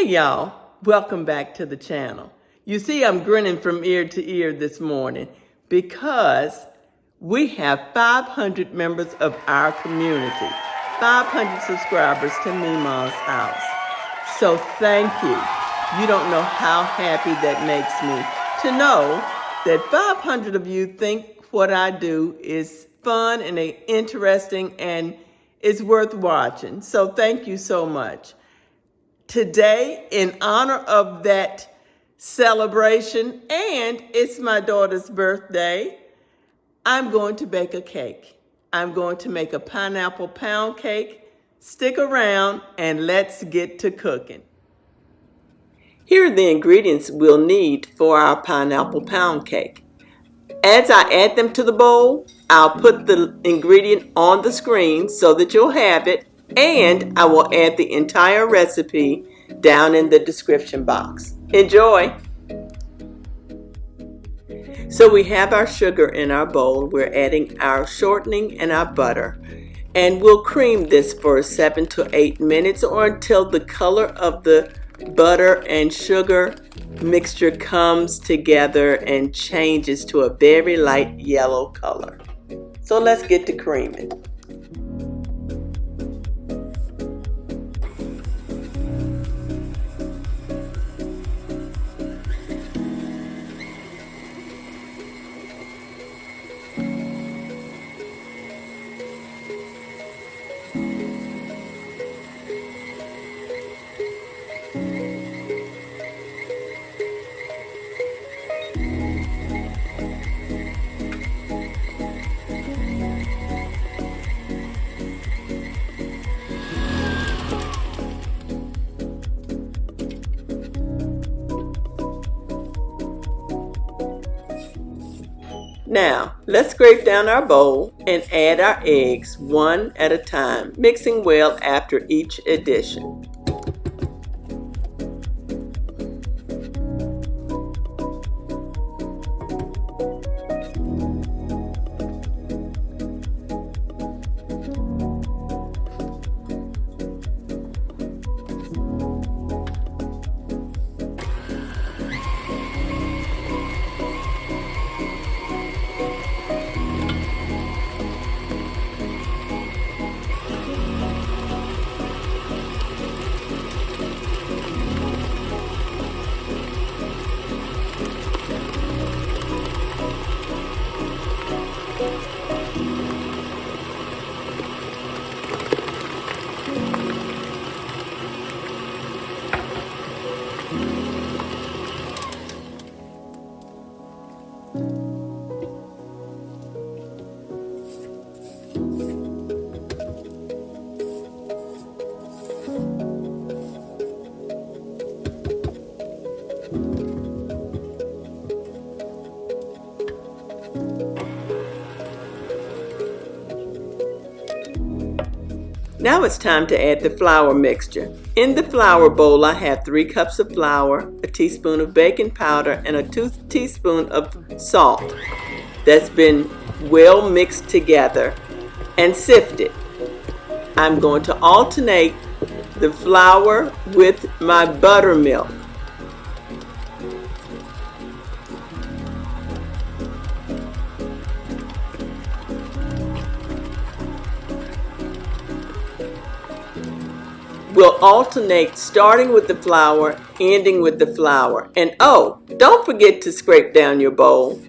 Hey y'all, welcome back to the channel. You see I'm grinning from ear to ear this morning because we have 500 members of our community, 500 subscribers to Memaw's house. So thank you. You don't know how happy that makes me to know that 500 of you think what I do is fun and interesting and is worth watching. So thank you so much. Today, in honor of that celebration, and it's my daughter's birthday, I'm going to bake a cake. I'm going to make a pineapple pound cake. Stick around and let's get to cooking. Here are the ingredients we'll need for our pineapple pound cake. As I add them to the bowl, I'll put the ingredient on the screen so that you'll have it, and I will add the entire recipe down in the description box. Enjoy! So we have our sugar in our bowl. We're adding our shortening and our butter. And we'll cream this for 7 to 8 minutes or until the color of the butter and sugar mixture comes together and changes to a very light yellow color. So let's get to creaming. Now, let's scrape down our bowl and add our eggs one at a time, mixing well after each addition. Now it's time to add the flour mixture. In the flour bowl, I have 3 cups of flour, a teaspoon of baking powder, and a 2 teaspoons of salt that's been well mixed together and sifted. I'm going to alternate the flour with my buttermilk. We'll alternate starting with the flour, ending with the flour. And oh, don't forget to scrape down your bowl.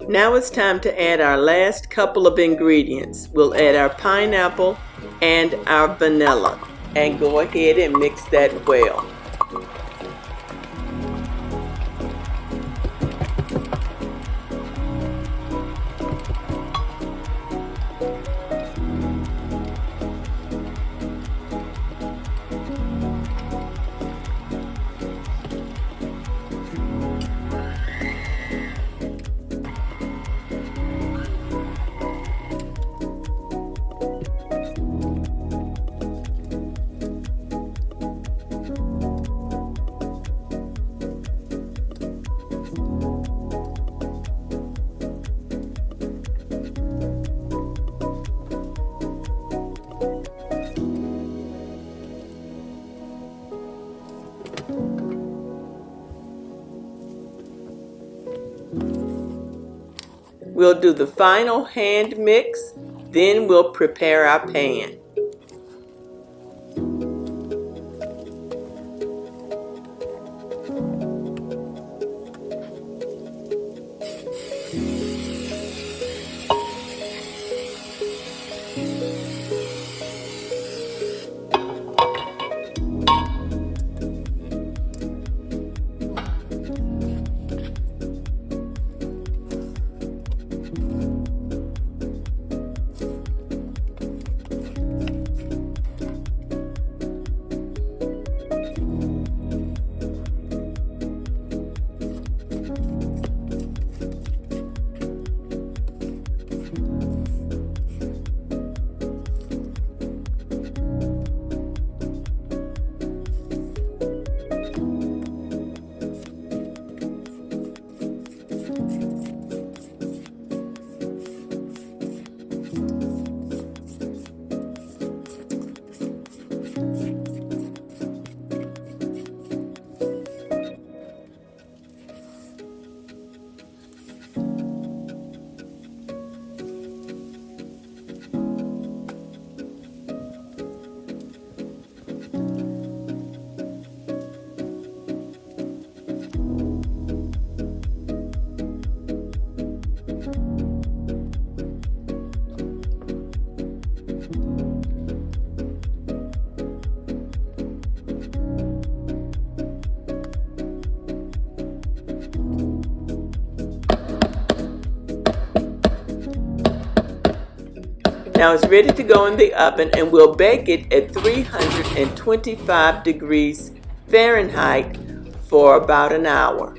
Now it's time to add our last couple of ingredients. We'll add our pineapple and our vanilla and go ahead and mix that well. We'll do the final hand mix, then we'll prepare our pan. Now it's ready to go in the oven, and we'll bake it at 325 degrees Fahrenheit for about an hour.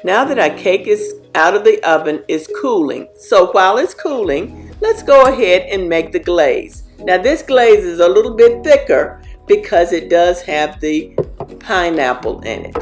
Now that our cake is out of the oven, it's cooling. So while it's cooling, let's go ahead and make the glaze. Now this glaze is a little bit thicker because it does have the pineapple in it.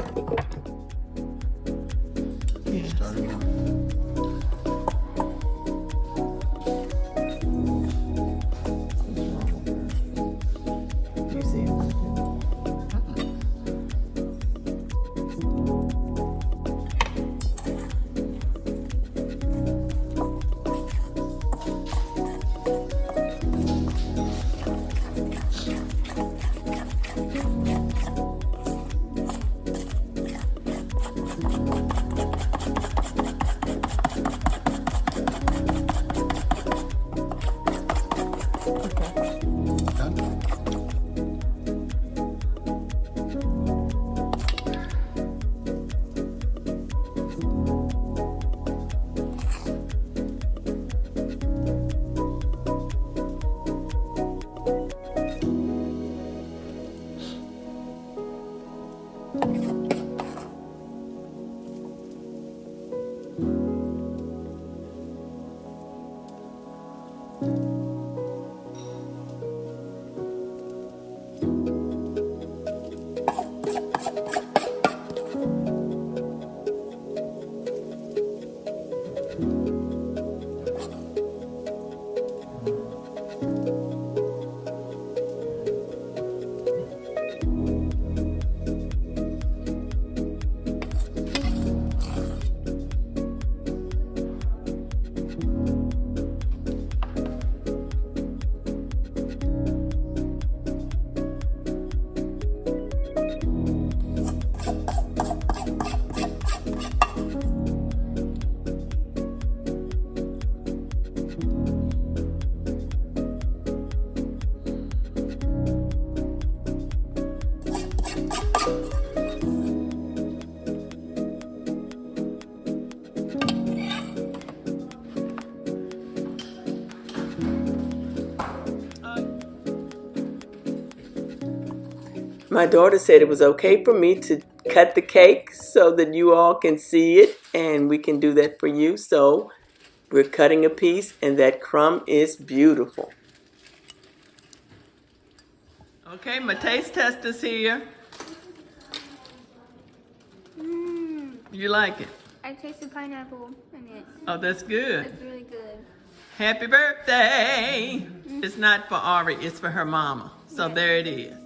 My daughter said it was okay for me to cut the cake so that you all can see it, and we can do that for you. So we're cutting a piece, and that crumb is beautiful. Okay, my taste test is here. You like it? I tasted pineapple in it. Oh, that's good. It's really good. Happy birthday! It's not for Ari, it's for her mama. So there it is.